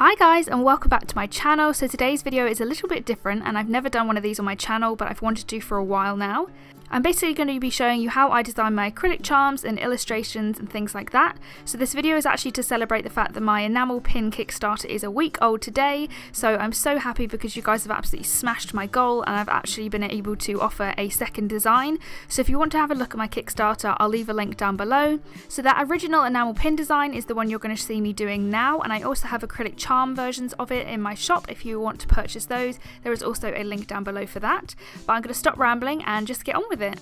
Hi guys, and welcome back to my channel. So today's video is a little bit different, and I've never done one of these on my channel, but I've wanted to for a while now. I'm basically going to be showing you how I design my acrylic charms and illustrations and things like that. So this video is actually to celebrate the fact that my enamel pin Kickstarter is a week old today, so I'm so happy because you guys have absolutely smashed my goal and I've actually been able to offer a second design. So if you want to have a look at my Kickstarter, I'll leave a link down below. So that original enamel pin design is the one you're going to see me doing now, and I also have acrylic charm versions of it in my shop if you want to purchase those. There is also a link down below for that, but I'm going to stop rambling and just get on with it.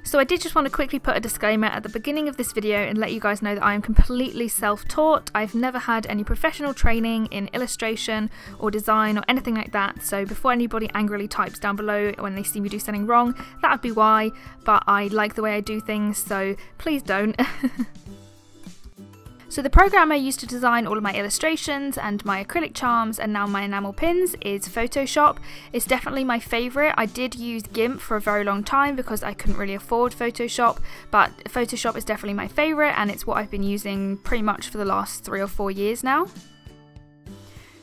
So I did just want to quickly put a disclaimer at the beginning of this video and let you guys know that I am completely self-taught. I've never had any professional training in illustration or design or anything like that, so before anybody angrily types down below when they see me do something wrong, that would be why, but I like the way I do things, so please don't. So the program I use to design all of my illustrations and my acrylic charms and now my enamel pins is Photoshop. It's definitely my favourite. I did use GIMP for a very long time because I couldn't really afford Photoshop, but Photoshop is definitely my favourite and it's what I've been using pretty much for the last 3 or 4 years now.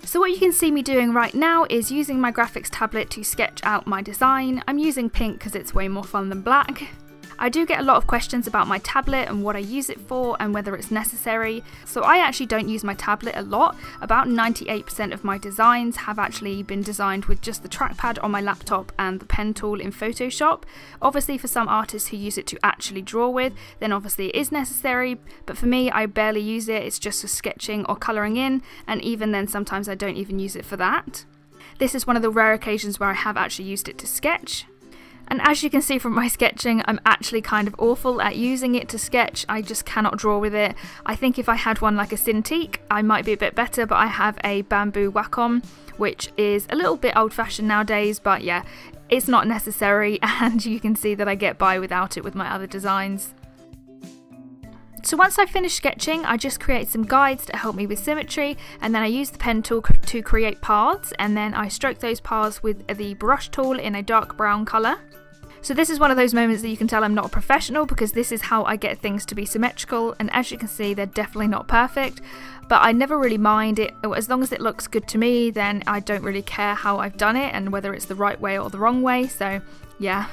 So what you can see me doing right now is using my graphics tablet to sketch out my design. I'm using pink because it's way more fun than black. I do get a lot of questions about my tablet and what I use it for and whether it's necessary. So I actually don't use my tablet a lot. About 98% of my designs have actually been designed with just the trackpad on my laptop and the pen tool in Photoshop. Obviously for some artists who use it to actually draw with, then obviously it is necessary, but for me I barely use it. It's just for sketching or colouring in, and even then sometimes I don't even use it for that. This is one of the rare occasions where I have actually used it to sketch. And as you can see from my sketching, I'm actually kind of awful at using it to sketch. I just cannot draw with it. I think if I had one like a Cintiq, I might be a bit better, but I have a bamboo Wacom, which is a little bit old-fashioned nowadays, but yeah, it's not necessary, and you can see that I get by without it with my other designs. So once I finish sketching, I just create some guides to help me with symmetry, and then I use the pen tool to create paths, and then I stroke those paths with the brush tool in a dark brown colour. So this is one of those moments that you can tell I'm not a professional, because this is how I get things to be symmetrical, and as you can see they're definitely not perfect, but I never really mind it. As long as it looks good to me, then I don't really care how I've done it and whether it's the right way or the wrong way, so yeah.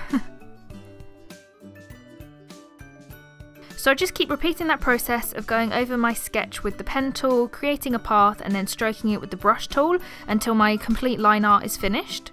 So I just keep repeating that process of going over my sketch with the pen tool, creating a path and then stroking it with the brush tool until my complete line art is finished.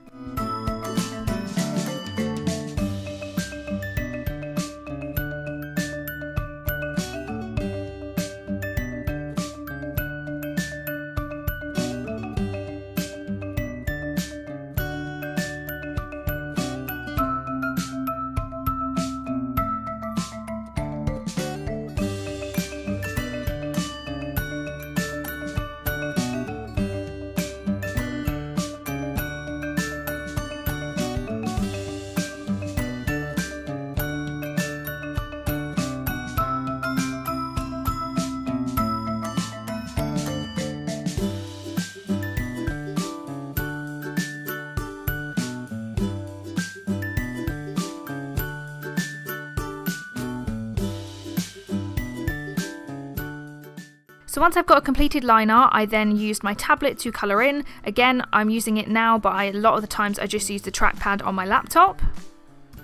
So once I've got a completed line art, I then used my tablet to colour in. Again, I'm using it now, but a lot of the times I just use the trackpad on my laptop.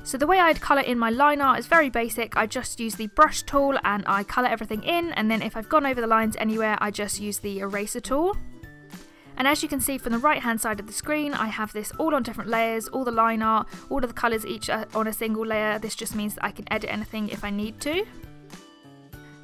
So the way I'd colour in my line art is very basic. I just use the brush tool and I colour everything in, and then if I've gone over the lines anywhere, I just use the eraser tool. And as you can see from the right hand side of the screen, I have this all on different layers, all the line art, all of the colours each on a single layer. This just means that I can edit anything if I need to.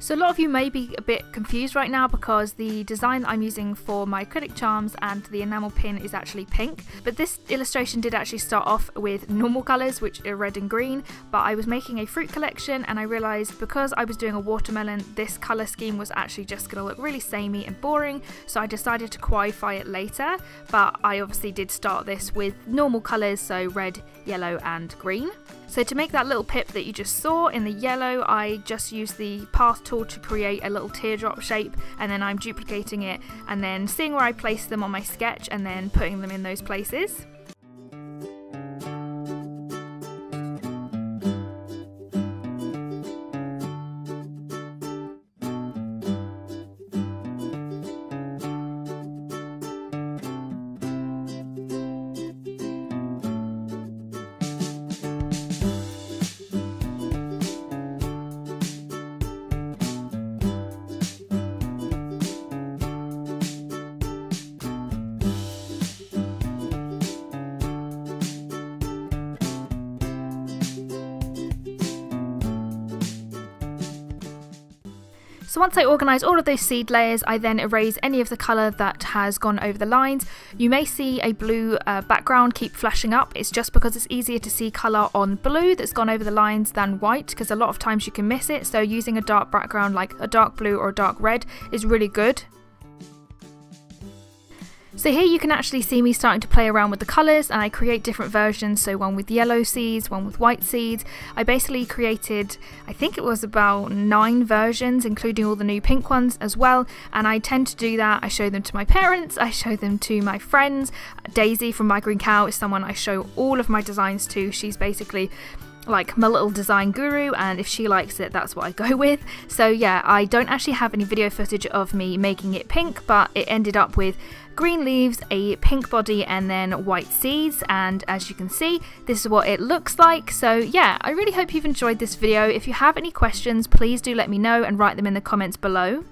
So a lot of you may be a bit confused right now because the design that I'm using for my acrylic charms and the enamel pin is actually pink, but this illustration did actually start off with normal colours, which are red and green, but I was making a fruit collection and I realised because I was doing a watermelon, this colour scheme was actually just going to look really samey and boring, so I decided to kawaii it later, but I obviously did start this with normal colours, so red, yellow and green. So to make that little pip that you just saw in the yellow, I just used the path tool to create a little teardrop shape, and then I'm duplicating it and then seeing where I place them on my sketch and then putting them in those places. So once I organise all of those seed layers, I then erase any of the colour that has gone over the lines. You may see a blue background keep flashing up. It's just because it's easier to see colour on blue that's gone over the lines than white, because a lot of times you can miss it. So using a dark background like a dark blue or a dark red is really good. So here you can actually see me starting to play around with the colours, and I create different versions, so one with yellow seeds, one with white seeds. I basically created, I think it was about 9 versions, including all the new pink ones as well, and I tend to do that. I show them to my parents, I show them to my friends. Daisy from My Green Cow is someone I show all of my designs to. She's basically like my little design guru, and if she likes it, that's what I go with. So yeah, I don't actually have any video footage of me making it pink, but it ended up with green leaves, a pink body, and then white seeds, and as you can see, this is what it looks like. So yeah, I really hope you've enjoyed this video. If you have any questions, please do let me know and write them in the comments below.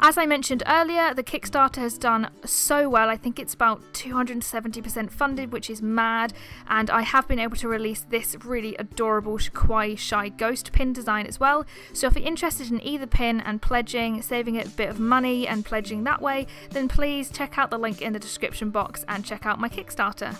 As I mentioned earlier, the Kickstarter has done so well. I think it's about 270% funded, which is mad, and I have been able to release this really adorable Kawaii Shy Ghost pin design as well. So if you're interested in either pin and pledging, saving it a bit of money and pledging that way, then please check out the link in the description box and check out my Kickstarter.